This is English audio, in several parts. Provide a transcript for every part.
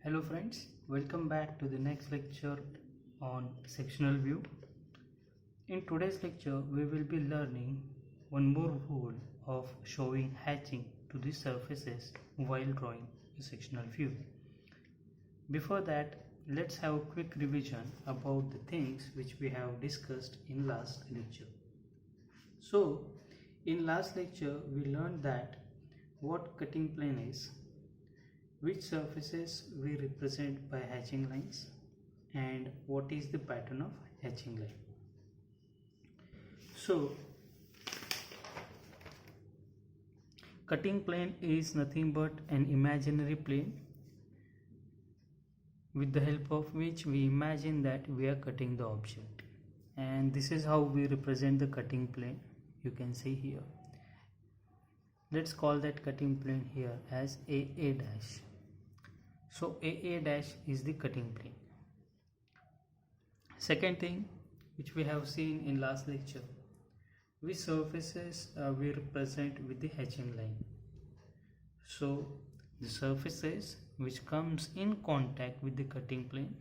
Hello friends, welcome back to the next lecture on sectional view. In today's lecture, we will be learning one more rule of showing hatching to the surfaces while drawing a sectional view. Before that, let's have a quick revision about the things which we have discussed in last lecture. So, in last lecture, we learned that what cutting plane is, which surfaces we represent by hatching lines, and what is the pattern of hatching line. So cutting plane is nothing but an imaginary plane with the help of which we imagine that we are cutting the object, and this is how we represent the cutting plane. You can see here, let's call that cutting plane here as AA dash. So AA dash is the cutting plane. Second thing which we have seen in last lecture, which surfaces we represent with the hatching line. So the surfaces which comes in contact with the cutting plane,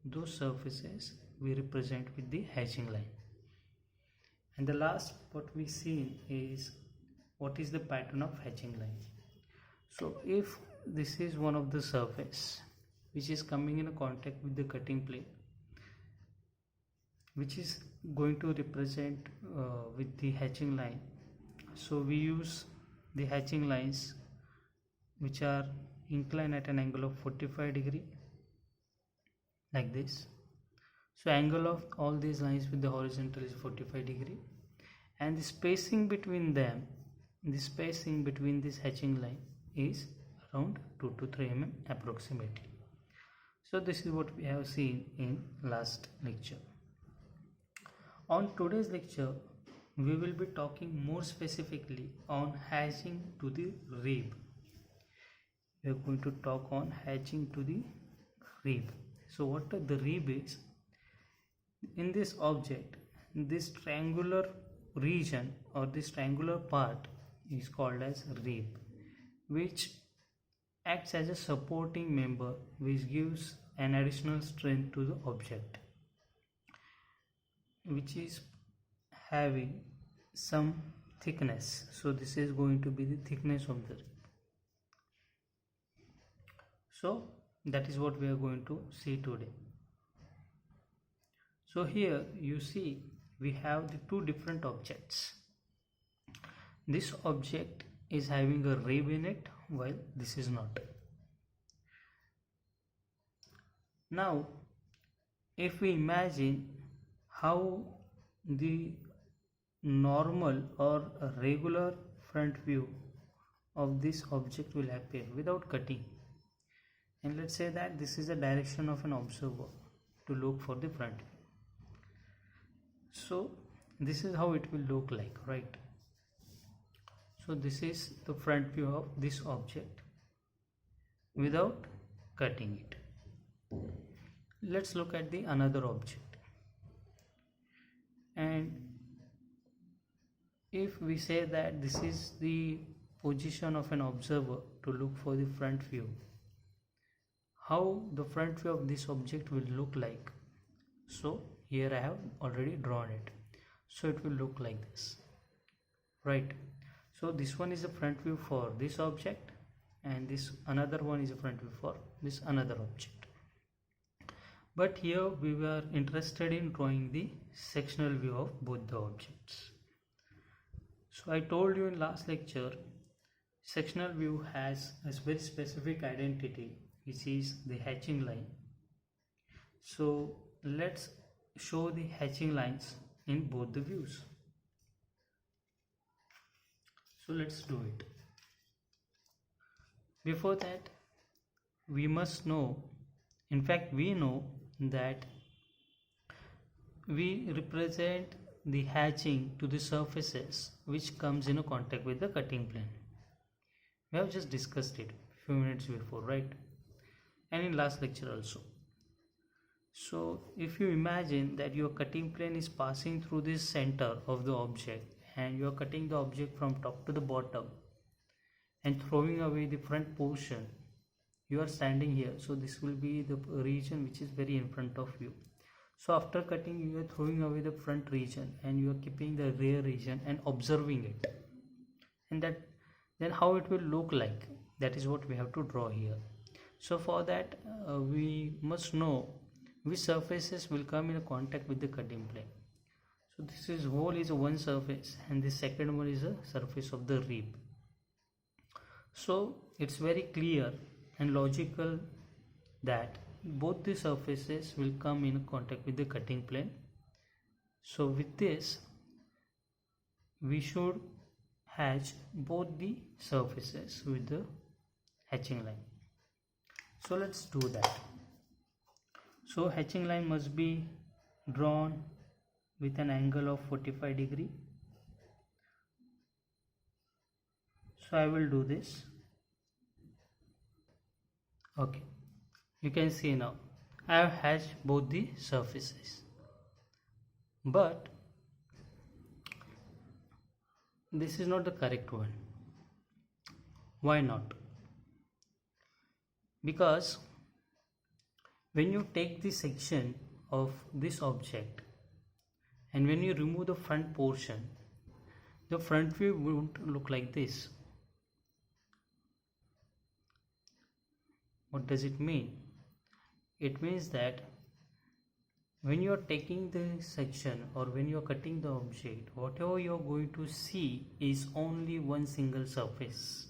those surfaces we represent with the hatching line. And the last what we see is what is the pattern of hatching line. So if this is one of the surface which is coming in a contact with the cutting plane, which is going to represent with the hatching line, so we use the hatching lines which are inclined at an angle of 45 degree like this. So angle of all these lines with the horizontal is 45 degree, and the spacing between them, the spacing between this hatching line is around 2 to 3 mm approximately. So this is what we have seen in last lecture. On today's lecture, we will be talking more specifically on hatching to the rib. We are going to talk on hatching to the rib. So what the rib is? In this object, this triangular region or this triangular part is called as rib, which acts as a supporting member which gives an additional strength to the object, which is having some thickness. So this is going to be the thickness of the rib. So that is what we are going to see today. So here you see we have the two different objects. This object is having a rib in it while this is not. Now if we imagine how the normal or a regular front view of this object will appear without cutting, and let's say that this is the direction of an observer to look for the front view. So this is how it will look like, right? So this is the front view of this object without cutting it. Let's look at the another object, and if we say that this is the position of an observer to look for the front view, how the front view of this object will look like. So here I have already drawn it, so it will look like this, right? So this one is a front view for this object, and this another one is a front view for this another object. But here we were interested in drawing the sectional view of both the objects. So I told you in last lecture, sectional view has a very specific identity, which is the hatching line. So let's show the hatching lines in both the views. So let's do it. Before that, we must know, in fact we know that we represent the hatching to the surfaces which comes in a contact with the cutting plane. We have just discussed it a few minutes before, right? And in last lecture also. So if you imagine that your cutting plane is passing through this center of the object, and you are cutting the object from top to the bottom and throwing away the front portion, you are standing here, so this will be the region which is very in front of you. So after cutting, you are throwing away the front region and you are keeping the rear region and observing it, and that then how it will look like, that is what we have to draw here. So for that we must know which surfaces will come in contact with the cutting plane. So this is whole is one surface and the second one is a surface of the rib. So it's very clear and logical that both the surfaces will come in contact with the cutting plane. So with this we should hatch both the surfaces with the hatching line. So let's do that. So hatching line must be drawn with an angle of 45 degree. So I will do this. Okay, you can see now I have hatched both the surfaces, but this is not the correct one. Why not? Because when you take the section of this object and when you remove the front portion, the front view won't look like this. What does it mean? It means that when you are taking the section or when you are cutting the object, whatever you are going to see is only one single surface.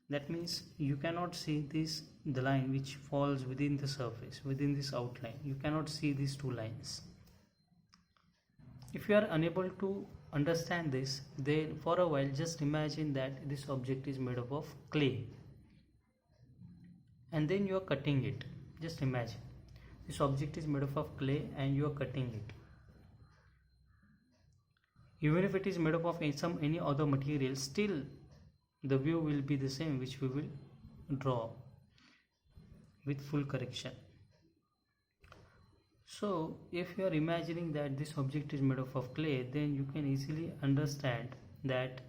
That means you cannot see the line which falls within the surface, within this outline. You cannot see these two lines. If you are unable to understand this, then for a while just imagine that this object is made up of clay, and then you are cutting it. Just imagine this object is made up of clay and you are cutting it. Even if it is made up of any other material, still the view will be the same, which we will draw with full correction. So if you are imagining that this object is made up of clay, then you can easily understand that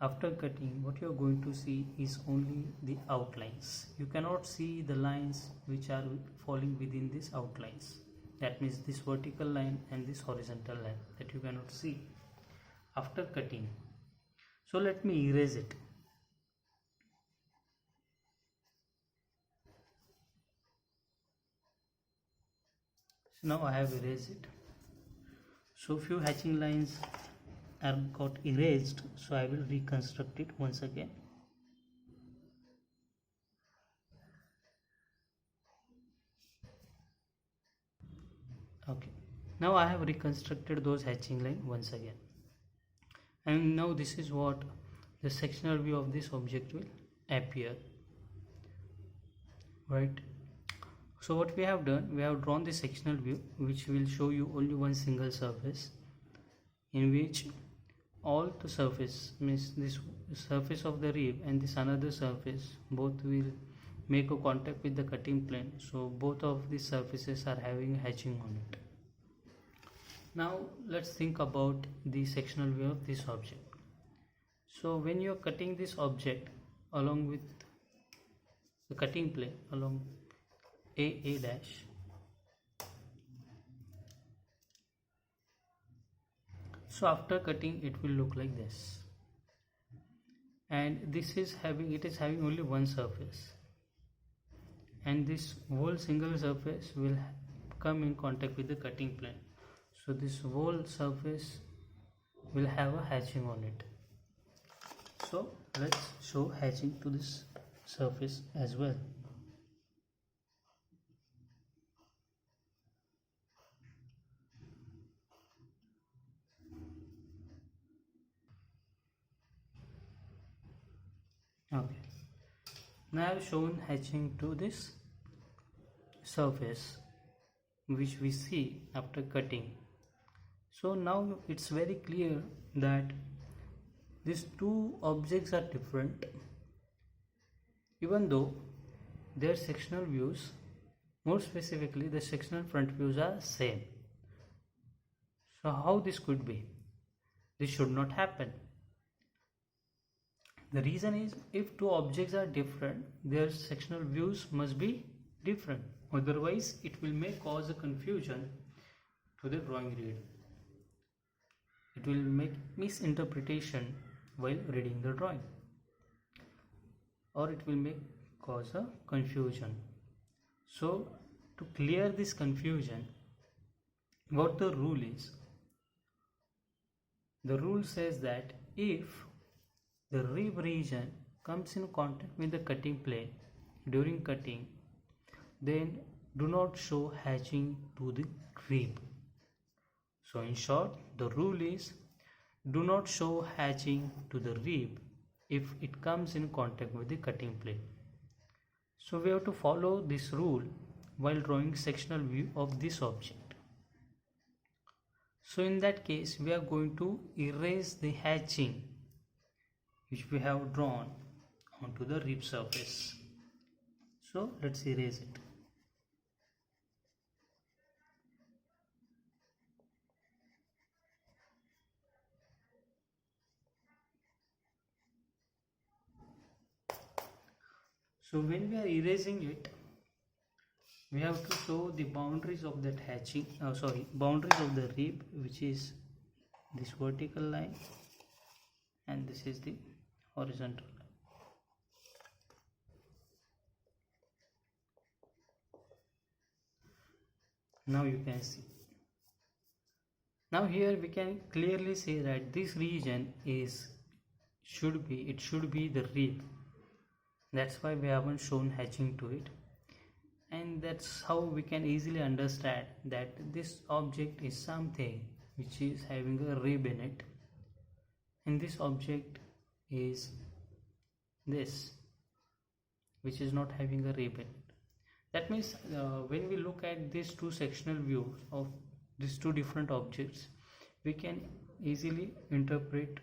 after cutting what you are going to see is only the outlines. You cannot see the lines which are falling within these outlines. That means this vertical line and this horizontal line, that you cannot see after cutting. So let me erase it. So now I have erased it. So few hatching lines are got erased, so I will reconstruct it once again. Okay, now I have reconstructed those hatching line once again, and now this is what the sectional view of this object will appear, right? So what we have done, we have drawn the sectional view which will show you only one single surface, in which all the surface, means this surface of the rib and this another surface, both will make a contact with the cutting plane. So both of these surfaces are having hatching on it. Now let's think about the sectional view of this object. So when you are cutting this object along with the cutting plane along A dash, so after cutting it will look like this, and this is having only one surface, and this whole single surface will come in contact with the cutting plane. So this whole surface will have a hatching on it. So let's show hatching to this surface as well. Okay, now I have shown hatching to this surface which we see after cutting. So now it's very clear that these two objects are different, even though their sectional views, more specifically the sectional front views, are same. So how this could be? This should not happen. The reason is, if two objects are different, their sectional views must be different. Otherwise, it will may cause a confusion to the drawing reader. It will make misinterpretation while reading the drawing, or it will make cause a confusion. So, to clear this confusion, what the rule is? The rule says that if the rib region comes in contact with the cutting plane during cutting, then do not show hatching to the rib. So in short, the rule is, do not show hatching to the rib if it comes in contact with the cutting plane. So we have to follow this rule while drawing sectional view of this object. So in that case, we are going to erase the hatching which we have drawn onto the rib surface. So let's erase it. So when we are erasing it, we have to show the boundaries of that hatching, boundaries of the rib, which is this vertical line and this is the horizontal line. Now you can see. Now here we can clearly say that this region should be the rib. That's why we haven't shown hatching to it. And that's how we can easily understand that this object is something which is having a rib in it, and this object is this which is not having a rib in it. That means when we look at these two sectional views of these two different objects, we can easily interpret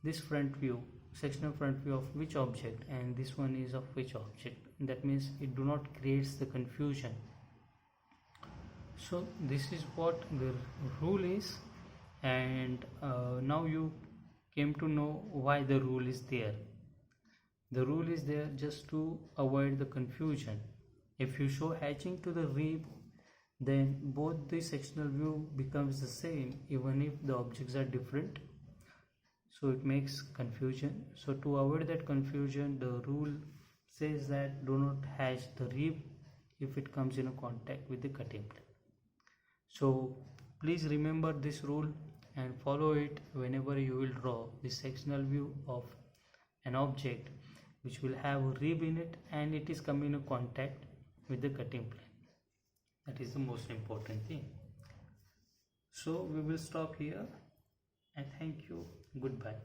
this front view, sectional front view of which object, and this one is of which object. That means it do not creates the confusion. So this is what the rule is, and now you came to know why the rule is there. The rule is there just to avoid the confusion. If you show hatching to the rib, then both the sectional view becomes the same even if the objects are different. So it makes confusion. So to avoid that confusion, the rule says that do not hatch the rib if it comes in contact with the cutting plane. So please remember this rule and follow it whenever you will draw the sectional view of an object which will have a rib in it and it is coming in contact with the cutting plane. That is the most important thing. So we will stop here and thank you. Goodbye.